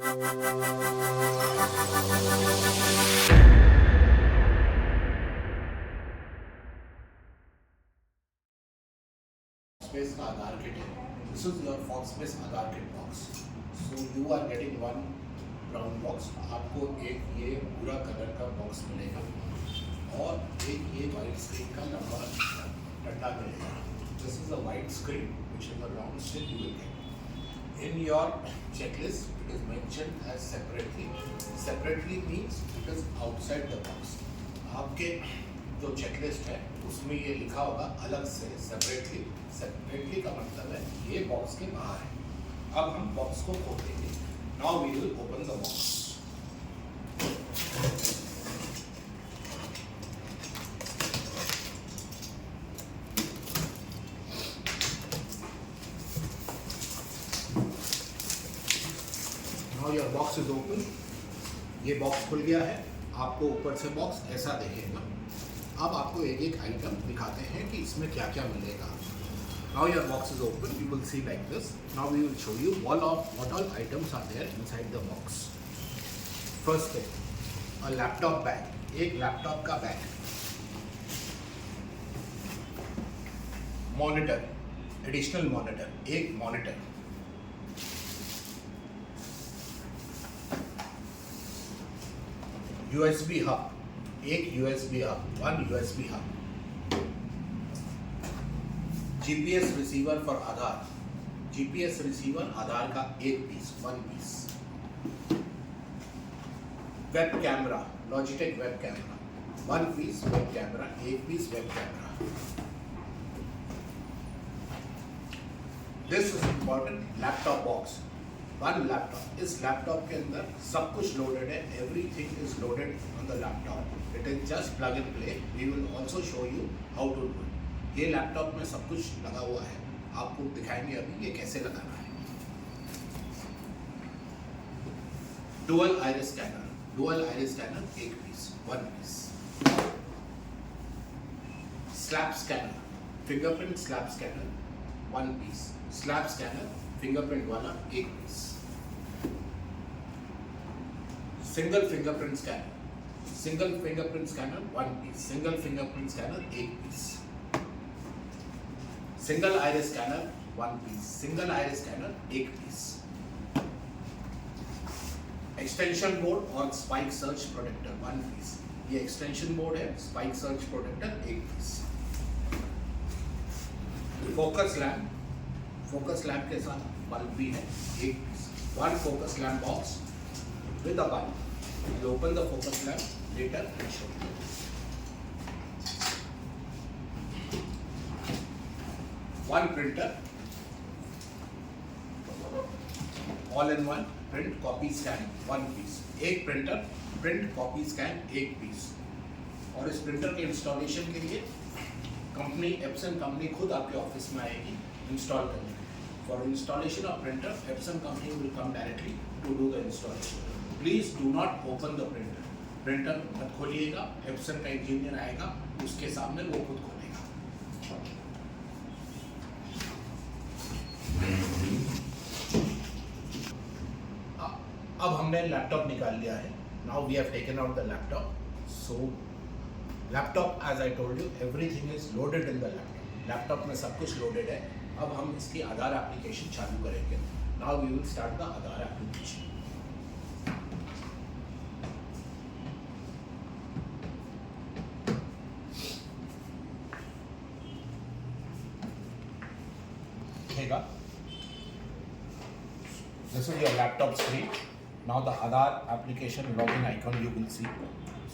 Space का आधार kit है. This is your Foxpace Aadhaar kit box. So you are getting one brown box. आपको एक ये पूरा कलर का बॉक्स मिलेगा और एक ये वाइट स्क्रीन का लंबा डंडा मिलेगा. This is a white screen which is a round stick you will get. In your checklist it is mentioned as separately. Separately means it is outside the box. आपके जो चेकलिस्ट है उसमें ये लिखा होगा अलग से सेपरेटली. सेपरेटली का मतलब है ये बॉक्स के बाहर है. अब हम बॉक्स को खोलेंगे. Now we will open the box. Now your box is open. ये बॉक्स खुल गया है. आपको ऊपर से बॉक्स ऐसा दिखेगा. अब आपको एक एक आइटम दिखाते हैं कि इसमें क्या क्या मिलेगा. Now your box is open. You will see like this. Now we will show you what all items are there inside the box. First thing, a laptop bag. एक लैपटॉप का बैग. मॉनिटर, एडिशनल मॉनिटर, एक monitor. USB hub, एक USB hub, one USB hub. GPS receiver for Aadhaar. GPS receiver Aadhaar का एक piece, one piece. Web camera, Logitech web camera, one piece web camera, एक piece web camera. This is important. Laptop box, one laptop. इस laptop के अंदर सब कुछ loaded है. Everything is loaded on the laptop. It is just plug and play. We will also show you how to do it. ये laptop में सब कुछ लगा हुआ है. आपको दिखाएंगे अभी ये कैसे लगाना है. Dual iris scanner. Dual iris scanner एक piece, one piece. Slab scanner, fingerprint slab scanner, one piece. Slab scanner fingerprint वाला एक piece. Single fingerprint scanner. Single fingerprint scanner one piece. Single fingerprint scanner एक piece. Single iris scanner one piece. Single iris scanner एक piece. Extension board और spike surge protector one piece. ये extension board है. Spike surge protector एक piece. Focus lamp. Focus lamp के साथ bulb भी है एक piece. One focus lamp box with a bulb. You open the focus lamp later and show you. One printer, all in one. Print, copy, scan, one piece. एक printer, print, copy, scan, एक piece. और इस printer के installation के लिए company Epson company खुद आपके office में आएगी इंस्टॉल करने. For installation of printer, Epson company will come directly to do the installation. Please do not open the printer. Printer मत खोलिएगा. Epson का इंजीनियर आएगा, उसके सामने वो खुद खोलेगा. अब हमने लैपटॉप निकाल लिया है. Now we have taken out the laptop. So laptop, as I told you, everything is loaded in the laptop. Laptop में सब कुछ लोडेड है. अब हम इसकी आधार एप्लीकेशन चालू करेंगे. Now we will start the Aadhaar application. This is your laptop screen. Now the Aadhaar application login icon you will see.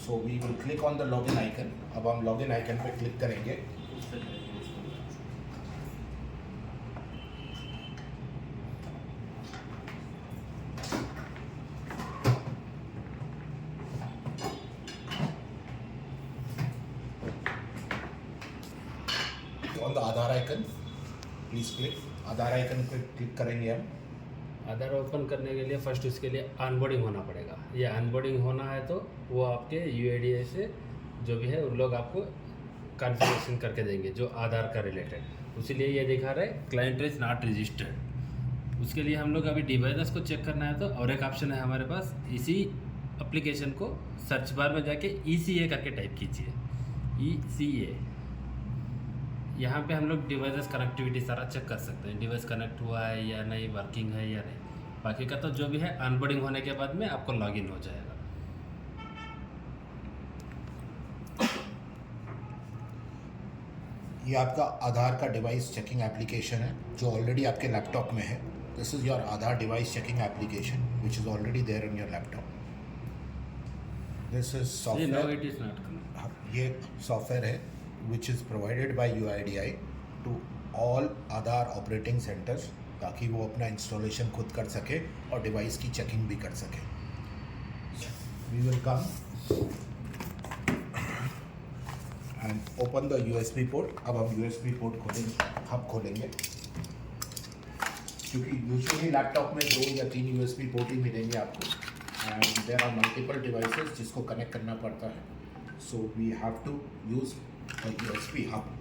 So we will click on the login icon. अब हम login icon पे click करेंगे. On the Aadhaar icon, please click. Aadhaar icon पे click करेंगे हम. आधार open करने के लिए फर्स्ट इसके लिए अनबोर्डिंग होना पड़ेगा. ये अनबोर्डिंग होना है तो वो आपके UID से जो भी है उन लोग आपको कॉन्फ़िगरेशन करके देंगे जो आधार का रिलेटेड. इसीलिए ये दिखा रहा है क्लाइंट इज नॉट रजिस्टर्ड. उसके लिए हम लोग अभी डिवाइसेस को चेक करना है तो और एक ऑप्शन है हमारे पास, इसी एप्लीकेशन को सर्च बार में जाके ECA करके टाइप कीजिए, ECA। यहाँ पे हम लोग डिवाइसेस कनेक्टिविटी सारा चेक कर सकते हैं, डिवाइस कनेक्ट हुआ है या नहीं, वर्किंग है या नहीं। बाकी का तो जो भी है अनबोर्डिंग होने के बाद में आपको लॉगिन हो जाएगा। ये आपका आधार का डिवाइस चेकिंग एप्लीकेशन है जो ऑलरेडी आपके लैपटॉप में है। This is your Aadhaar device checking application which is already there on your laptop. This is no software, it is not connect. ये सॉफ्टवेयर है which is provided by UIDAI to all Aadhaar operating centres, ताकि वो अपना installation खुद कर सके और device की चेकिंग भी कर सके। We will come and open the USB port. अब हम USB पोर्ट खोलेंगे, हब खोलेंगे, क्योंकि यूजुअली लैपटॉप में 2 या 3 USB पोर्ट ही मिलेंगे आपको, and there are multiple devices जिसको कनेक्ट करना पड़ता है। So we have to use the USB hub.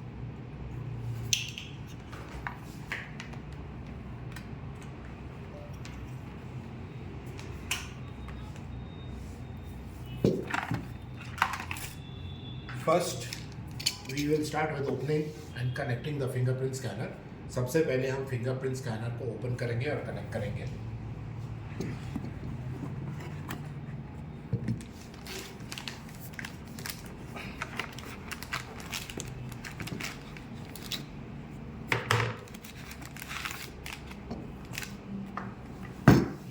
First we will start with opening and connecting the fingerprint scanner. सबसे पहले हम फिंगरप्रिंट स्कैनर को ओपन करेंगे और कनेक्ट करेंगे।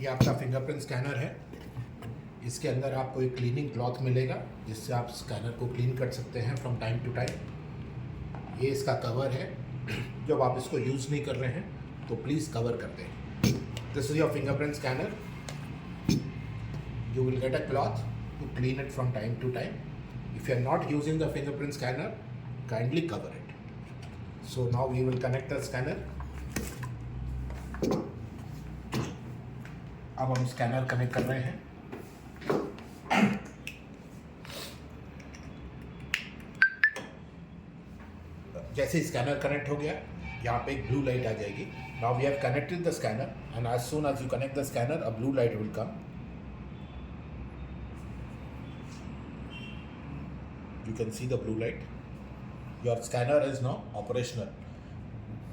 ये आपका फिंगरप्रिंट स्कैनर है। इसके अंदर आपको एक क्लीनिंग क्लॉथ मिलेगा जिससे आप स्कैनर को क्लीन कर सकते हैं फ्रॉम टाइम टू टाइम। ये इसका कवर है, जब आप इसको यूज़ नहीं कर रहे हैं तो प्लीज़ कवर कर दें। This is your fingerprint scanner. You will get a cloth to clean it from time to time. If you are not using the fingerprint scanner, kindly cover it. So now we will connect the scanner. अब हम scanner connect कर रहे हैं। जैसे scanner connect हो गया, यहाँ पे एक ब्लू लाइट आ जाएगी। Now we have connected the scanner and as soon as you connect the scanner, a blue light will come. You can see the blue light. Your scanner is now operational.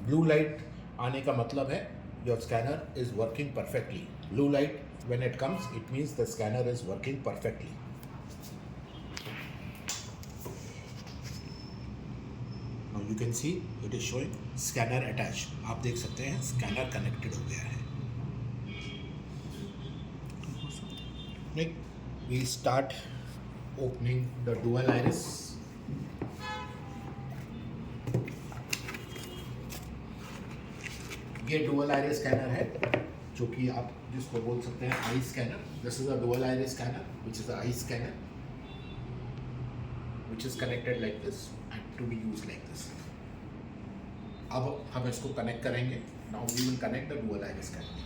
Blue light आने का मतलब है your scanner is working perfectly. Blue light when it comes, it means the scanner is working perfectly. Now you can see it is showing scanner attached. आप देख सकते हैं scanner connected हो गया है। Next, we start opening the dual iris। ये dual iris scanner है जो कि आप जिसको बोल सकते हैं eye scanner. This is a dual iris scanner which is a eye scanner which is connected like this and to be use like this. अब हम इसको कनेक्ट करेंगे। Now we will connect the dual iris scanner.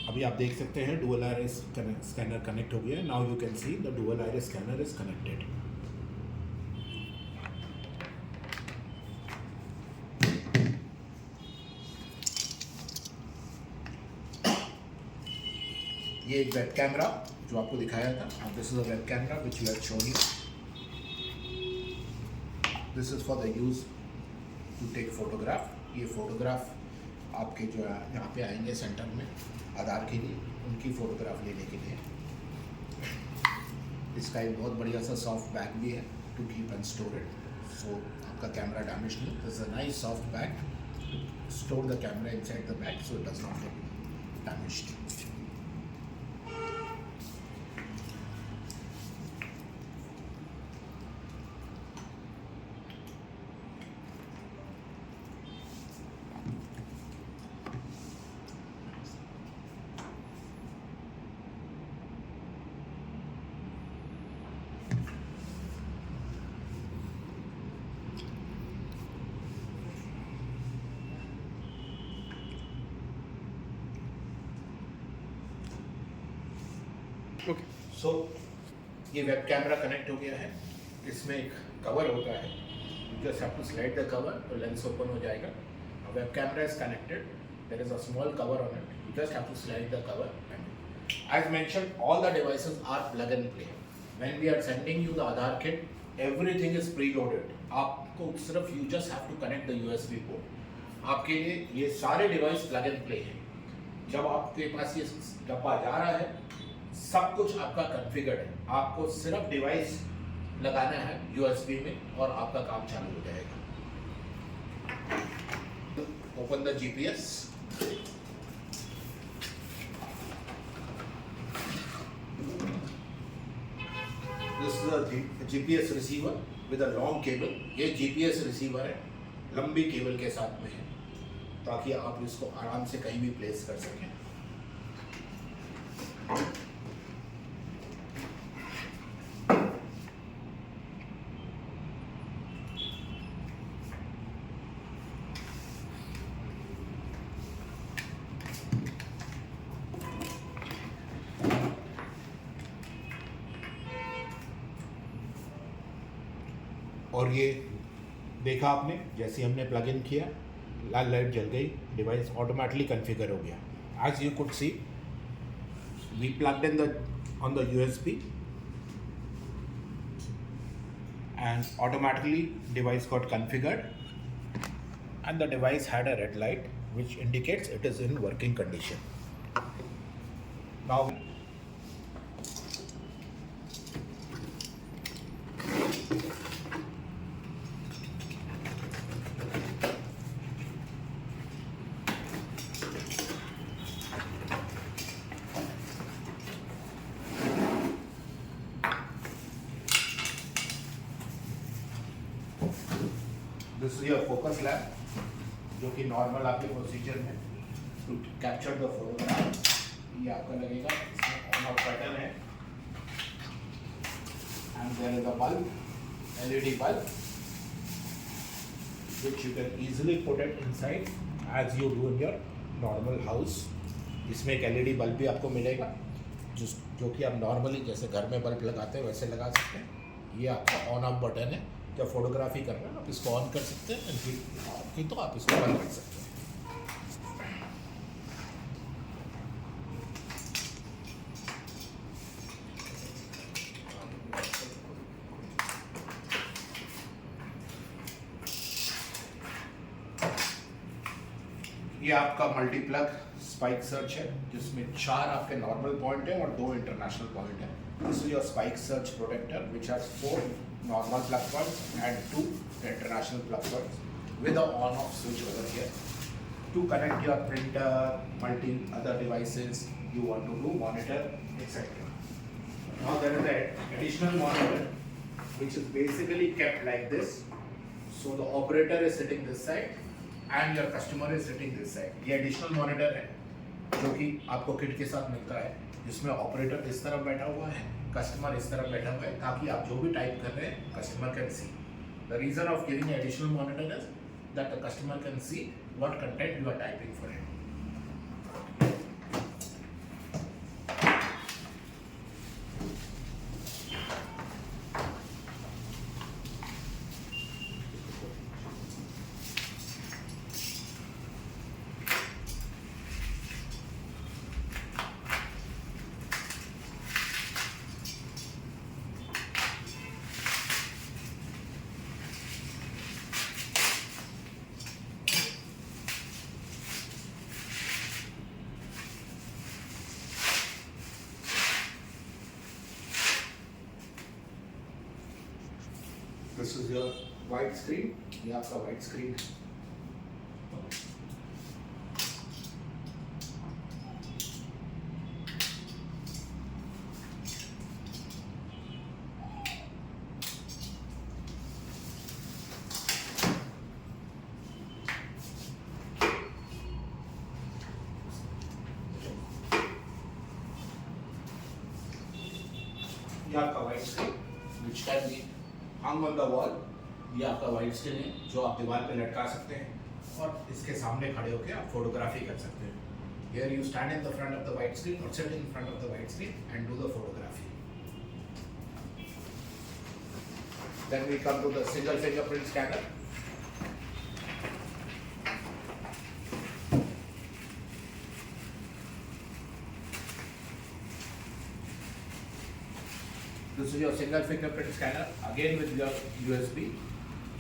अभी आप देख सकते हैं dual iris scanner connect हो गया है। Now you can see the dual iris scanner is connected. ये एक वेब कैमरा जो आपको दिखाया था, this is a web camera which you have shown you. This is for the use to take photograph. ये फोटोग्राफ आपके जो यहाँ पे आएंगे सेंटर में आधार के लिए, उनकी फ़ोटोग्राफ लेने के लिए। इसका एक बहुत बढ़िया सा सॉफ्ट बैग भी है to keep and store it, so आपका कैमरा डैमेज नहीं। This is a nice soft bag, store the camera inside the bag so it does not get damaged. Okay so ये वेब कैमरा कनेक्ट हो गया है, इसमें एक cover होता है, you just have to slide the cover तो lens open हो जाएगा. Web camera is connected, there is a small cover on it, you just have to slide the cover. As mentioned, all the devices are plug and play. When we are sending you the Aadhaar kit, everything is preloaded. आपको सिर्फ you just have to connect the USB port. आपके लिए ये सारे device plug and play हैं. जब आपके पास ये डब्बा जा रहा है, सब कुछ आपका कॉन्फ़िगर्ड है. आपको सिर्फ डिवाइस लगाना है USB में और आपका काम चालू हो जाएगा. Open the GPS. This is a GPS receiver with a long cable. ये GPS रिसीवर है, लंबी केबल के साथ में है, ताकि आप इसको आराम से कहीं भी प्लेस कर सकें. और ये देखा आपने, जैसे हमने प्लग इन किया, लाल लाइट जल गई, डिवाइस ऑटोमेटिकली कॉन्फ़िगर हो गया. As you could see, we plugged in on the USB and automatically device got configured and the device had a red light which indicates it is in working condition. Now this is your focus lamp, जो कि normal आपके procedure में to capture the photograph. ये आपका लगेगा, इसमें on off button है and there is a bulb, LED bulb, which you can easily put it inside as you do in your normal house. इसमें एक LED बल्ब भी आपको मिलेगा, जो कि आप नॉर्मली जैसे घर में बल्ब लगाते हैं वैसे लगा सकते हैं. ये आपका ऑन ऑफ बटन है, जब फोटोग्राफी कर रहे हैं आप इसको ऑन कर सकते हैं, फिर तो आप इसको बंद कर सकते हैं. ये आपका मल्टीप्लग स्पाइक सर्च है, जिसमें 4 आपके नॉर्मल पॉइंट हैं और 2 इंटरनेशनल पॉइंट हैं. This is your spike surge protector which has 4 normal plug points and 2 international plug points with a on off switch over here to connect your printer, multi other devices you want to do, monitor, etc. Now there is an additional monitor which is basically kept like this. So the operator is sitting this side and your customer is sitting this side. ये additional monitor है जो कि आपको kit के साथ मिलता है, जिसमें ऑपरेटर इस तरफ बैठा हुआ है, कस्टमर इस तरफ बैठा हुआ है, ताकि आप जो भी टाइप कर रहे हैं customer can see. The reason of giving additional monitor is that the customer can see what content you are typing for him. This is your white screen. ये आपका white screen है. ये आपका white screen which can be hung on the wall. ये आपका white screen है जो आप दीवार पे लटका सकते हैं और इसके सामने खड़े होकर आप फोटोग्राफी कर सकते हैं. Here you stand in the front of the white screen or sit in front of the white screen and do the photography. Then we come to the single fingerprint scanner. This is your single fingerprint scanner, again with your USB,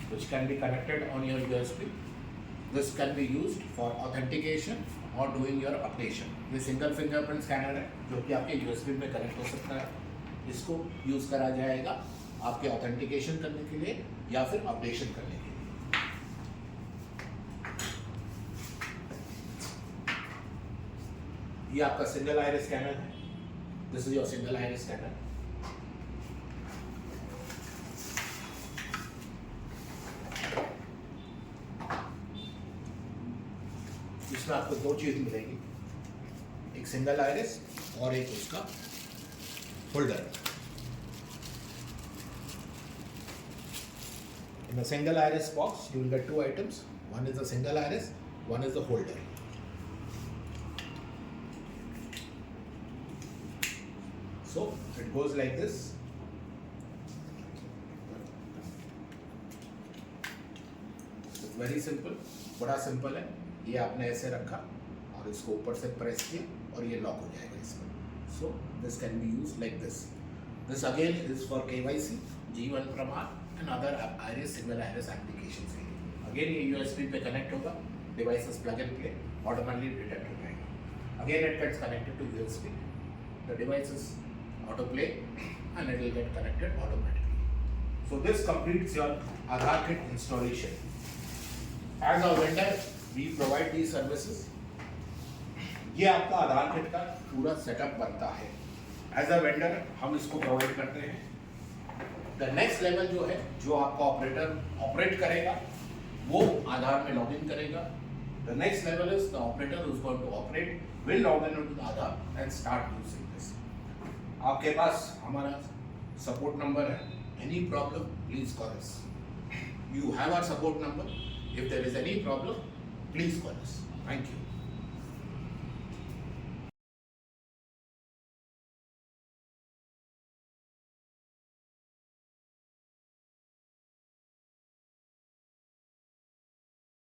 which can be connected on your USB. This can be used for authentication or doing your updation. ये single fingerprint scanner है जो कि आपके USB में connect हो सकता है. इसको यूज़ करा जाएगा आपके ऑथेंटिकेशन करने के लिए या फिर अपडेशन करने के लिए. ये आपका सिंगल आइरिस स्कैनर है. This is your single iris scanner. इसमें आपको दो चीज मिलेगी, एक सिंगल आइरिस और एक उसका holder. In a single iris box, you will get two items. One is the single iris, one is the holder. So it goes like this. It's very simple. बड़ा सिंपल है. ये आपने ऐसे रखा और इसको ऊपर से प्रेस किया और ये लॉक हो जाएगा इसमें. So this can be used like this. This again is for KYC, G1 प्रमाण and other iris single iris applications. Again ये USB पे connect होगा, devices plug and play, automatically detect हो जाएगा. Again it gets connected to USB. The devices auto play and it will get connected automatically. So this completes your Aadhaar kit installation. As a vendor, we provide these services. ये आपका आधार kit का पूरा setup बनता है. As a vendor हम इसको provide करते हैं. द नेक्स्ट लेवल जो है, जो आपका ऑपरेटर ऑपरेट करेगा वो आधार में लॉग इन करेगा. The next level is the operator is going to operate will log in to the Aadhaar and start using this. आपके पास हमारा सपोर्ट नंबर है. Any problem please call us. You have our support number. If there is any problem, please call us. Thank you.